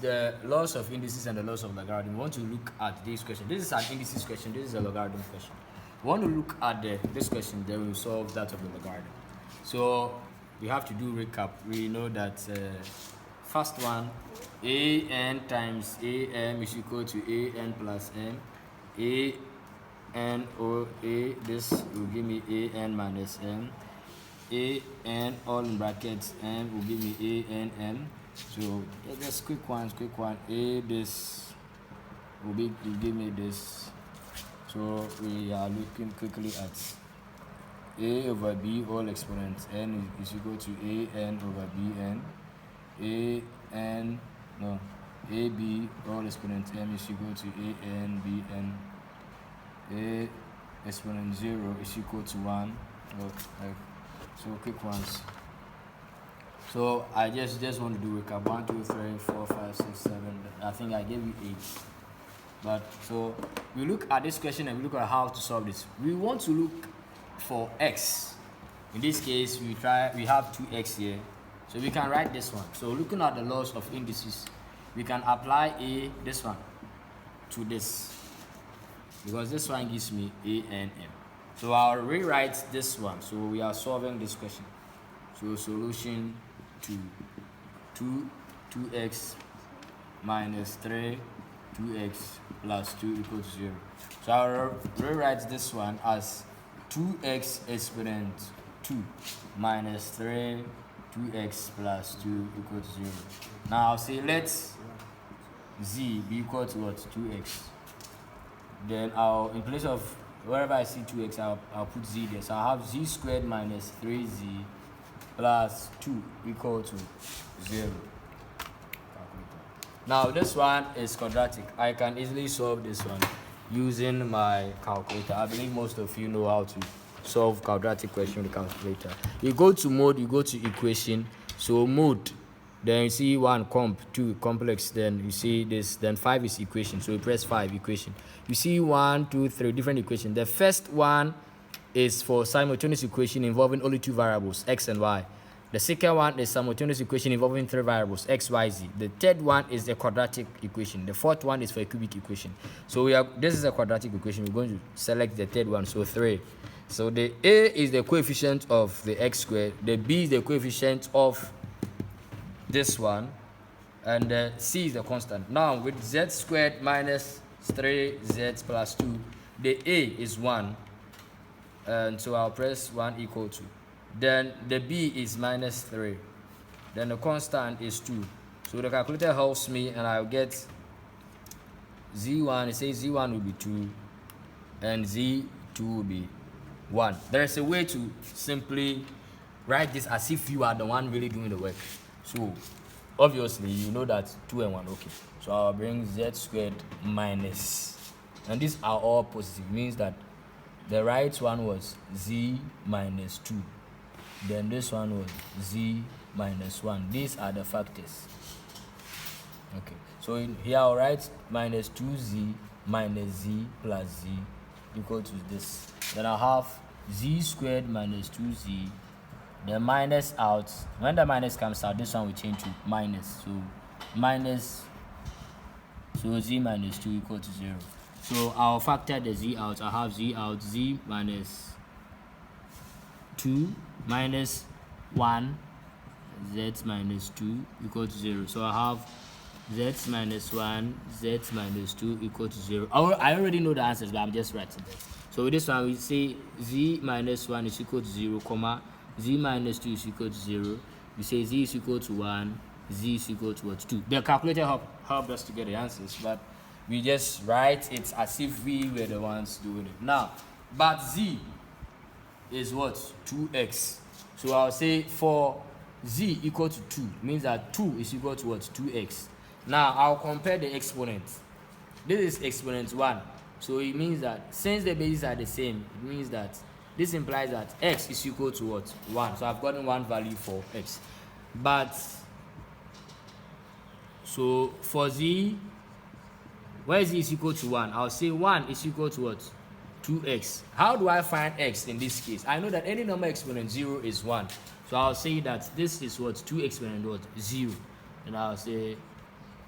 The laws of indices and the laws of logarithm. We want to look at this question. This is an indices question. This is a logarithm question. We want to look at this question, then we'll solve that of the logarithm. So we have to do recap. We know that first one, an times am is equal to an plus m. This will give me an minus m. An all in brackets m will give me m. So just quick one. This will give me this. So we are looking quickly at a over b all exponent n is equal to an over bn. ab all exponent m is equal to an bn. A exponent 0 is equal to 1. So quick ones. So I just want to do recap. 1, 2, 3, 4, 5, 6, 7. I think I gave you 8. But so we look at this question and we look at how to solve this. We want to look for x. In this case, we have 2x here. So we can write this one. So looking at the laws of indices, we can apply this one to this, because this one gives me a and m. So I'll rewrite this one. So we are solving this question. So solution to 2x minus 3, 2x plus 2 equals 0. So I'll rewrite this one as 2x exponent 2 minus 3, 2x plus 2 equals 0. Now I'll say let z be equal to what? 2x. Then in place of wherever I see 2x, I'll put z there. So I'll have z squared minus 3z plus 2 equal to 0. Now this one is quadratic. I can easily solve this one using my calculator. I believe most of you know how to solve quadratic question with calculator. You go to mode, you go to equation. So mode, then you see 1 comp, 2 complex, then you see this, then 5 is equation. So you press 5 equation. You see 1, 2, 3 different equations. The first one is for simultaneous equation involving only 2 variables, x and y. The second one is simultaneous equation involving 3 variables, x, y, z. The third one is a quadratic equation. The fourth one is for a cubic equation. So this is a quadratic equation. We're going to select the third one, so 3. So the a is the coefficient of the x squared. The b is the coefficient of this one, and the c is the constant. Now with z squared minus 3z plus 2, the a is 1, and so I'll press 1 equal to. Then the b is minus 3. Then the constant is 2. So the calculator helps me, and I'll get z1. It says z1 will be 2, and z2 will be 1. There is a way to simply write this as if you are the one really doing the work. So obviously you know that 2 and 1, okay. So I'll bring z squared minus, and these are all positive, means that the right one was z minus 2. Then this one was z minus 1. These are the factors. Okay. So here I'll write minus 2z minus z plus z equal to this. Then I'll have z squared minus 2z. The minus out. When the minus comes out, this one will change to minus. So minus. So z minus 2 equal to 0. So I'll factor the z out. I have z out, z minus 2 minus 1, z minus 2 equal to 0. So I have z minus 1, z minus 2 equal to 0. I already know the answers, but I'm just writing that. So with this one, we say z minus 1 is equal to 0, comma, z minus 2 is equal to 0. We say z is equal to 1, z is equal to what? 2. The calculator helped us to get the answers, but we just write it as if we were the ones doing it. Now, but z is what? 2x. So I'll say for z equal to 2, means that 2 is equal to what? 2x. Now I'll compare the exponents. This is exponent 1. So it means that since the bases are the same, it means that this implies that x is equal to what? 1. So I've gotten one value for x. But so for z, where z is equal to 1, I'll say 1 is equal to what? 2x. How do I find x in this case? I know that any number exponent 0 is 1. So I'll say that this is what? 2 exponent what? 0. And I'll say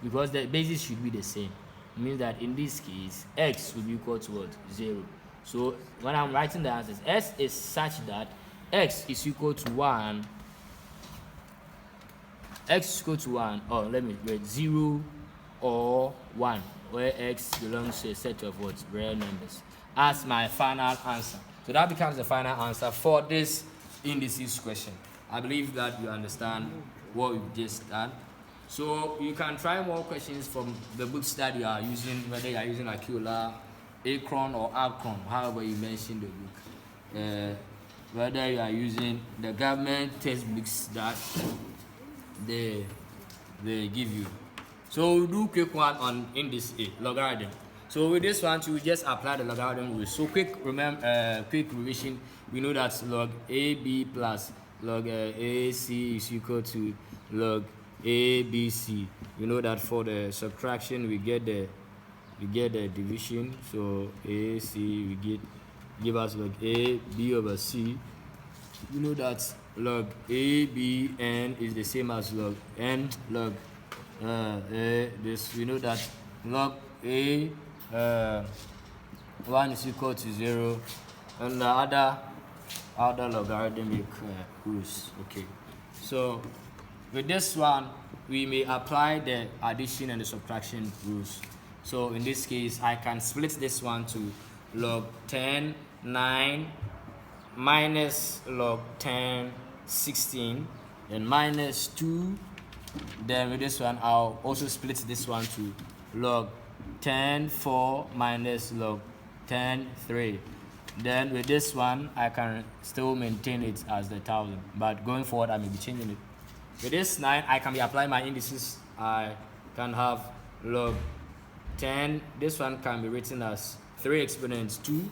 because the basis should be the same. It means that in this case, x will be equal to what? 0. So when I'm writing the answers, s is such that x is equal to 1. X is equal to 1, or let me write 0 or 1, where x belongs to a set of what? Real numbers, as my final answer. So that becomes the final answer for this indices question. I believe that you understand what we've just done. So you can try more questions from the books that you are using, whether you are using Aquila, Akron, or Akron, however you mention the book. Whether you are using the government textbooks that they give you. So we'll do quick one on indices, logarithm. So with this one, we just apply the logarithm rule. So quick revision. We know that log AB plus log AC is equal to log ABC. We know that for the subtraction we get the division. So AC we give us log AB over C. We know that log ABN is the same as log N log this. We know that log A 1 is equal to 0, and the other logarithmic rules. Okay, so with this one we may apply the addition and the subtraction rules. So in this case I can split this one to log 10 9 minus log 10 16, then minus 2. Then with this one I'll also split this one to log 10 4 minus log 10 3. Then with this one I can still maintain it as the 1000, but going forward I may be changing it. With this 9 I can be applying my indices. I can have log 10, this one can be written as 3 exponents 2,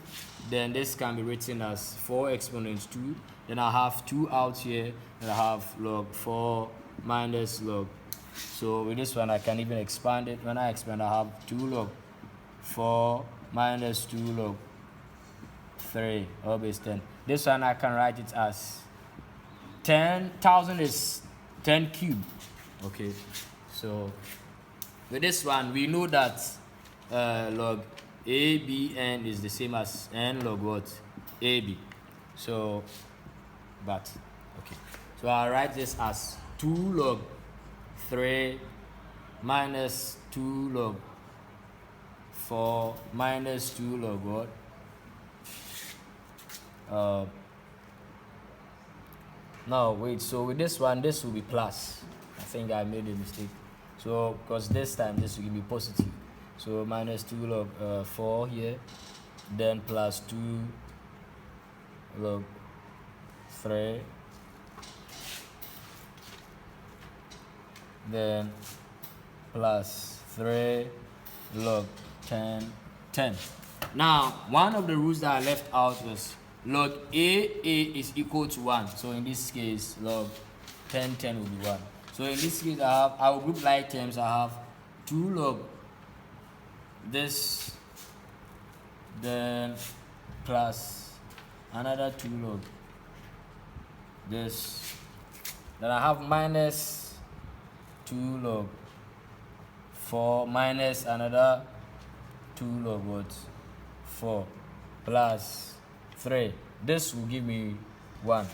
then this can be written as 4 exponents 2, then I have 2 out here, and I have log 4 minus log. So with this one I can even expand it. When I expand I have 2 log 4 minus 2 log 3 all base 10. This one I can write it as 10,000 is 10 cubed. Okay, so with this one we know that log ABN is the same as n log what? AB. So but okay, so I'll write this as 2 log 3 minus 2 log 4 minus 2 log what? No, wait, so with this one, this will be plus. I think I made a mistake. So, because this time this will give me positive. So, minus 2 log 4 here, then plus 2 log 3, then plus 3 log 10. Now, one of the rules that I left out was log AA is equal to 1. So in this case, log 10 will be 1. So in this case, I will group like terms. I have 2 log this, then plus another 2 log this. Then I have minus 2 log 4 minus another 2 log what? 4 plus 3. This will give me 1.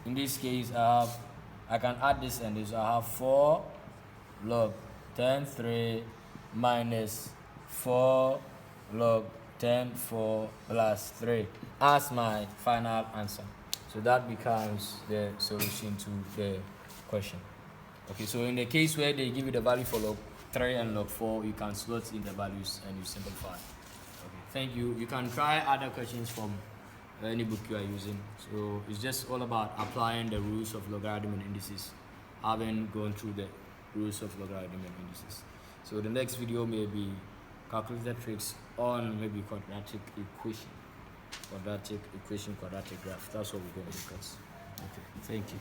In this case, I can add this and this. I have 4 log 10 3 minus 4 log 10 4 plus 3 as my final answer. So that becomes the solution to the question. Okay, so in the case where they give you the value for log 3 and log 4, you can slot in the values and you simplify. Okay, thank you. You can try other questions from any book you are using. So it's just all about applying the rules of logarithm and indices, having gone through the rules of logarithm and indices. So the next video may be calculated tricks on maybe quadratic equation, quadratic graph. That's what we're going to discuss. Okay, thank you.